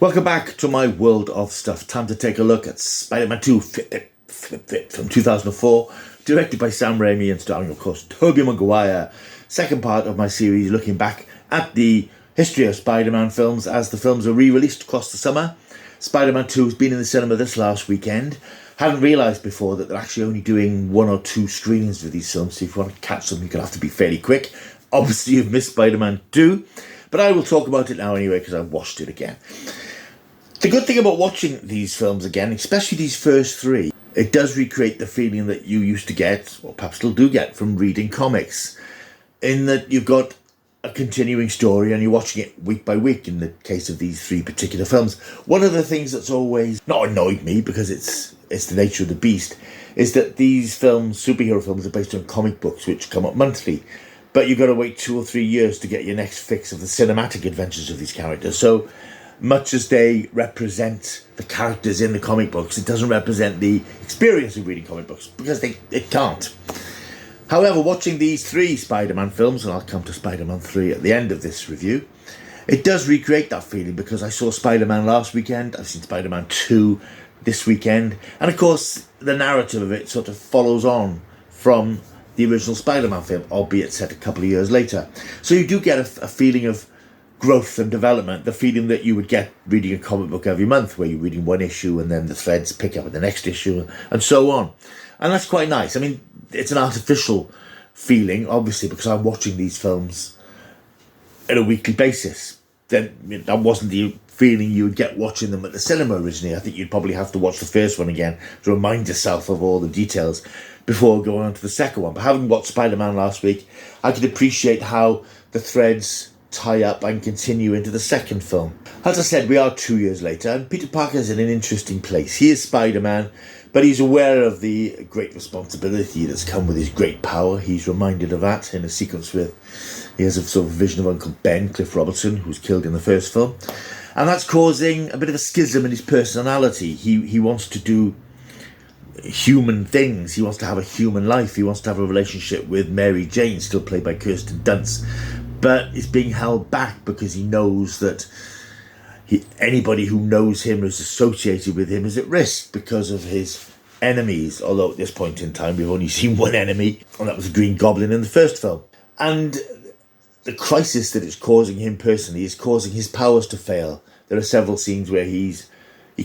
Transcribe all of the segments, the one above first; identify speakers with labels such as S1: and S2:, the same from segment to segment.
S1: Welcome back to my world of stuff. Time to take a look at Spider-Man 2 from 2004, directed by Sam Raimi and starring, of course, Tobey Maguire. Second part of my series looking back at the history of Spider-Man films as the films are re-released across the summer. Spider-Man 2 has been in the cinema this last weekend. Hadn't realised before that they're actually only doing 1 or 2 screenings of these films, so if you want to catch them, you're going to have to be fairly quick. Obviously, you've missed Spider-Man 2, but I will talk about it now anyway because I've watched it again. The good thing about watching these films again, especially these first 3, it does recreate the feeling that you used to get, or perhaps still do get, from reading comics, in that you've got a continuing story and you're watching it week by week in the case of these 3 particular films. One of the things that's always not annoyed me, because it's the nature of the beast, is that these films, superhero films, are based on comic books which come up monthly, but you've got to wait 2 or 3 years to get your next fix of the cinematic adventures of these characters. So much as they represent the characters in the comic books, it doesn't represent the experience of reading comic books, because it can't. However, watching these 3 Spider-Man films, and I'll come to Spider-Man 3 at the end of this review, it does recreate that feeling, because I saw Spider-Man last weekend, I've seen Spider-Man 2 this weekend, and of course the narrative of it sort of follows on from the original Spider-Man film, albeit set a couple of years later. So you do get a feeling of growth and development, the feeling that you would get reading a comic book every month, where you're reading 1 issue and then the threads pick up in the next issue and so on. And that's quite nice. I mean, it's an artificial feeling, obviously, because I'm watching these films on a weekly basis. Then that wasn't the feeling you would get watching them at the cinema originally. I think you'd probably have to watch the first one again to remind yourself of all the details before going on to the second one. But having watched Spider-Man last week, I could appreciate how the threads tie up and continue into the second film. As I said, we are 2 years later, and Peter Parker is in an interesting place. He is Spider-Man, but he's aware of the great responsibility that's come with his great power. He's reminded of that in a sequence with, he has a sort of vision of Uncle Ben, Cliff Robertson, who was killed in the first film. And that's causing a bit of a schism in his personality. He wants to do human things. He wants to have a human life. He wants to have a relationship with Mary Jane, still played by Kirsten Dunst, but is being held back because he knows that anybody who knows him or is associated with him is at risk because of his enemies. Although at this point in time we've only seen one enemy, and that was the Green Goblin in the first film. And the crisis that it's causing him personally is causing his powers to fail. There are several scenes where he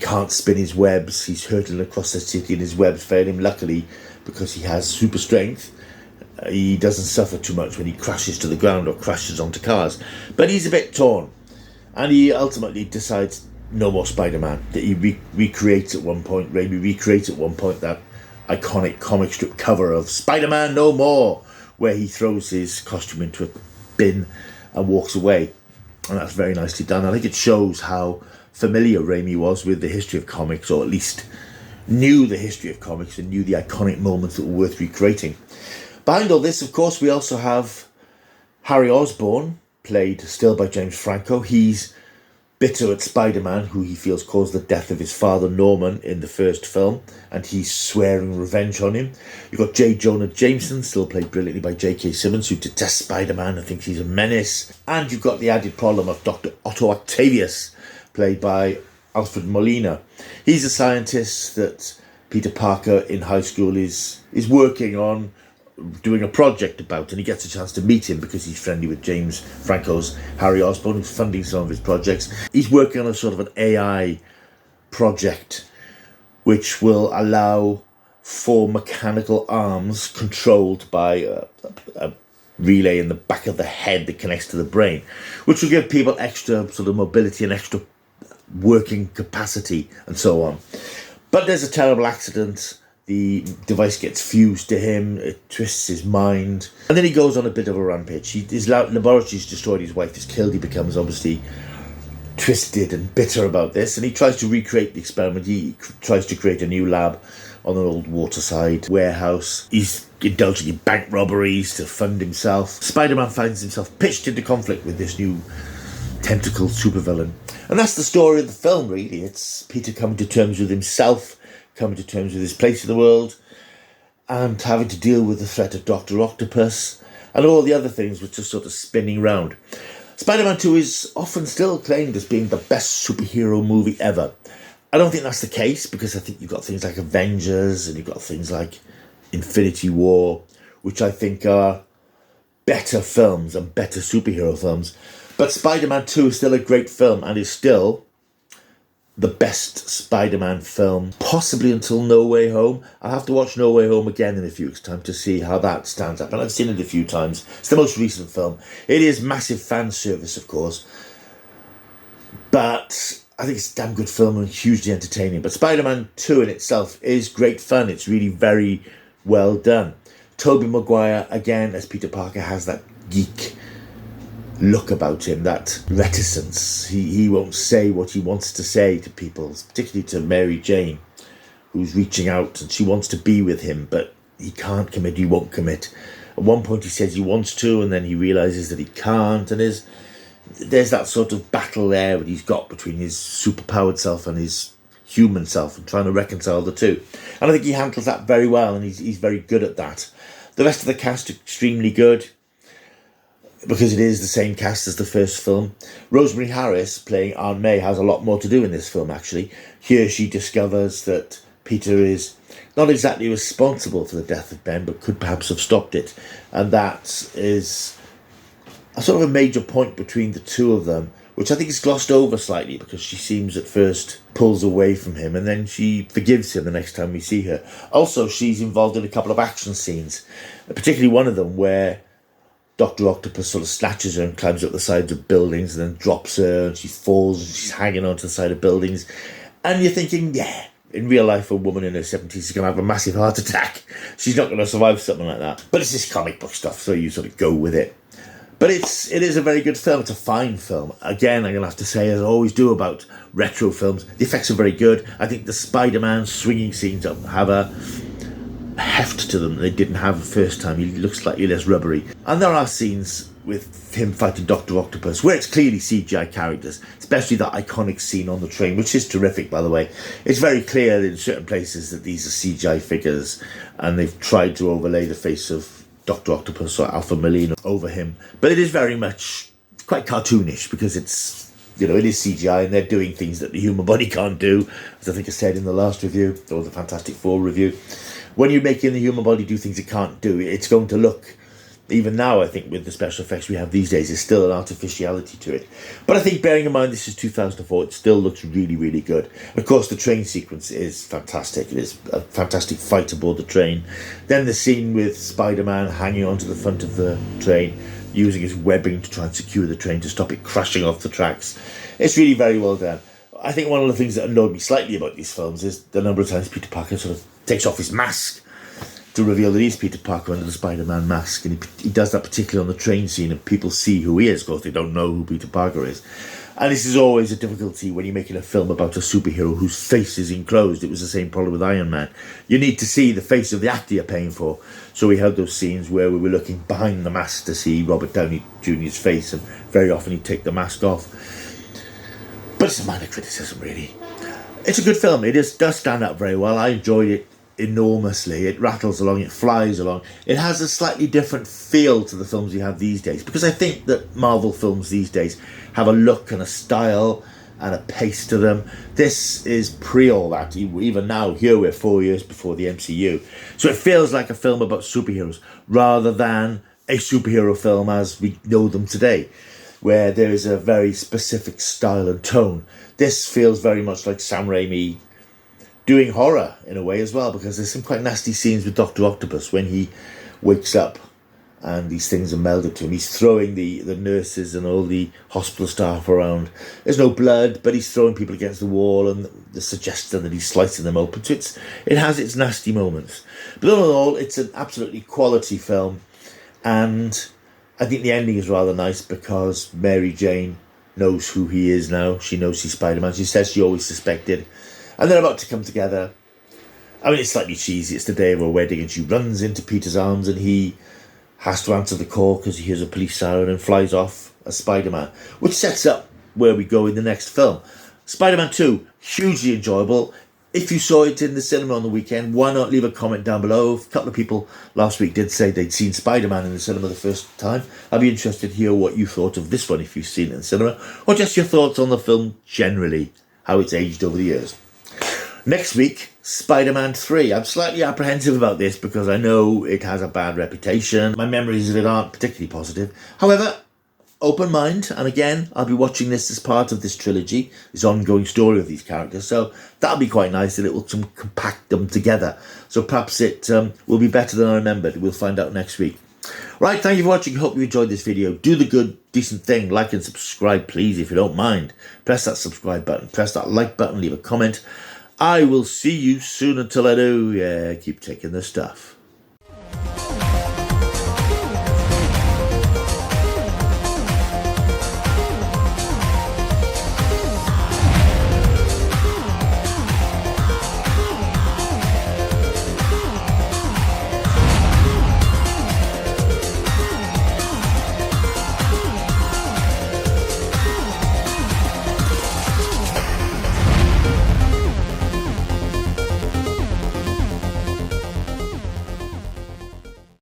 S1: can't spin his webs. He's hurtling across the city and his webs fail him. Luckily, because he has super strength, he doesn't suffer too much when he crashes to the ground or crashes onto cars. But he's a bit torn. And he ultimately decides no more Spider-Man. That he recreates at one point, Raimi recreates at one point that iconic comic strip cover of Spider-Man No More, where he throws his costume into a bin and walks away. And that's very nicely done. I think it shows how familiar Raimi was with the history of comics, or at least knew the history of comics and knew the iconic moments that were worth recreating. Behind all this, of course, we also have Harry Osborn, played still by James Franco. He's bitter at Spider-Man, who he feels caused the death of his father Norman in the first film, and he's swearing revenge on him. You've got J. Jonah Jameson, still played brilliantly by J.K. Simmons, who detests Spider-Man and thinks he's a menace. And you've got the added problem of Dr. Otto Octavius, played by Alfred Molina. He's a scientist that Peter Parker in high school is working on doing a project about, and he gets a chance to meet him because he's friendly with James Franco's Harry Osborn, who's funding some of his projects. He's working on a sort of an AI project which will allow 4 mechanical arms controlled by a relay in the back of the head that connects to the brain, which will give people extra sort of mobility and extra working capacity and so on. But there's a terrible accident. The device gets fused to him, it twists his mind, and then he goes on a bit of a rampage. His laboratory's destroyed, his wife is killed, he becomes obviously twisted and bitter about this, and he tries to recreate the experiment. He tries to create a new lab on an old waterside warehouse. He's indulging in bank robberies to fund himself. Spider-Man finds himself pitched into conflict with this new tentacled supervillain. And that's the story of the film, really. It's Peter coming to terms with himself, coming to terms with his place in the world, and having to deal with the threat of Doctor Octopus and all the other things which are sort of spinning round. Spider-Man 2 is often still claimed as being the best superhero movie ever. I don't think that's the case, because I think you've got things like Avengers and you've got things like Infinity War, which I think are better films and better superhero films. But Spider-Man 2 is still a great film and is still the best Spider-Man film, possibly until No Way Home. I'll have to watch No Way Home again in a few weeks' time to see how that stands up. And I've seen it a few times. It's the most recent film. It is massive fan service, of course. But I think it's a damn good film and hugely entertaining. But Spider-Man 2 in itself is great fun. It's really very well done. Tobey Maguire, again, as Peter Parker, has that geek look about him, that reticence. He won't say what he wants to say to people, particularly to Mary Jane, who's reaching out and she wants to be with him, but he can't commit, he won't commit. At one point he says he wants to, and then he realises that he can't, and there's that sort of battle there that he's got between his superpowered self and his human self, and trying to reconcile the two. And I think he handles that very well, and he's very good at that. The rest of the cast are extremely good, because it is the same cast as the first film. Rosemary Harris, playing Aunt May, has a lot more to do in this film, actually. Here she discovers that Peter is not exactly responsible for the death of Ben, but could perhaps have stopped it. And that is a sort of a major point between the two of them, which I think is glossed over slightly, because she seems at first pulls away from him, and then she forgives him the next time we see her. Also, she's involved in a couple of action scenes, particularly one of them where Doctor Octopus sort of snatches her and climbs up the sides of buildings and then drops her, and she falls and she's hanging onto the side of buildings. And you're thinking, yeah, in real life, a woman in her 70s is going to have a massive heart attack. She's not going to survive something like that. But it's just comic book stuff, so you sort of go with it. But it is a very good film. It's a fine film. Again, I'm going to have to say, as I always do about retro films, the effects are very good. I think the Spider-Man swinging scenes have a heft to them they didn't have the first time. He looks slightly less rubbery. And there are scenes with him fighting Doctor Octopus where it's clearly CGI characters, especially that iconic scene on the train, which is terrific, by the way. It's very clear in certain places that these are CGI figures, and they've tried to overlay the face of Doctor Octopus or Alpha Molina over him. But it is very much quite cartoonish, because it's, it is CGI, and they're doing things that the human body can't do, as I think I said in the last review, or the Fantastic Four review. When you're making the human body do things it can't do, it's going to look, even now I think with the special effects we have these days, there's still an artificiality to it. But I think, bearing in mind this is 2004, it still looks really, really good. Of course, the train sequence is fantastic. It is a fantastic fight aboard the train. Then the scene with Spider-Man hanging onto the front of the train, using his webbing to try and secure the train to stop it crashing off the tracks. It's really very well done. I think one of the things that annoyed me slightly about these films is the number of times Peter Parker sort of takes off his mask to reveal that he's Peter Parker under the Spider-Man mask, and he does that particularly on the train scene, and people see who he is, because they don't know who Peter Parker is. And this is always a difficulty when you're making a film about a superhero whose face is enclosed. It was the same problem with Iron Man. You need to see the face of the actor you're paying for. So we had those scenes where we were looking behind the mask to see Robert Downey Jr.'s face, and very often he'd take the mask off. But it's a minor criticism, really. It's a good film. It does stand up very well. I enjoyed it enormously. It rattles along, it flies along. It has a slightly different feel to the films we have these days, because I think that Marvel films these days have a look and a style and a pace to them. This is pre all that. Even now, here we're 4 years before the MCU. So it feels like a film about superheroes rather than a superhero film as we know them today, where there is a very specific style and tone. This feels very much like Sam Raimi doing horror in a way as well, because there's some quite nasty scenes with Doctor Octopus when he wakes up and these things are melded to him. He's throwing the nurses and all the hospital staff around. There's no blood, but he's throwing people against the wall, and the suggestion that he's slicing them open. So it has its nasty moments. But all in all, it's an absolutely quality film, and I think the ending is rather nice, because Mary Jane knows who he is now. She knows he's Spider-Man. She says she always suspected. And they're about to come together. I mean, it's slightly cheesy. It's the day of her wedding, and she runs into Peter's arms, and he has to answer the call because he hears a police siren and flies off as Spider-Man, which sets up where we go in the next film. Spider-Man 2, hugely enjoyable. If you saw it in the cinema on the weekend, why not leave a comment down below? A couple of people last week did say they'd seen Spider-Man in the cinema the first time. I'd be interested to hear what you thought of this one if you've seen it in the cinema, or just your thoughts on the film generally, how it's aged over the years. Next week, Spider-Man 3. I'm slightly apprehensive about this because I know it has a bad reputation. My memories of it aren't particularly positive. However, open mind, and again, I'll be watching this as part of this trilogy, this ongoing story of these characters, so that'll be quite nice that it will compact them together. So perhaps it will be better than I remembered. We'll find out next week. Right, thank you for watching. Hope you enjoyed this video. Do the good, decent thing. Like and subscribe, please, if you don't mind. Press that subscribe button. Press that like button. Leave a comment. I will see you soon. Until I do, yeah, keep taking the stuff.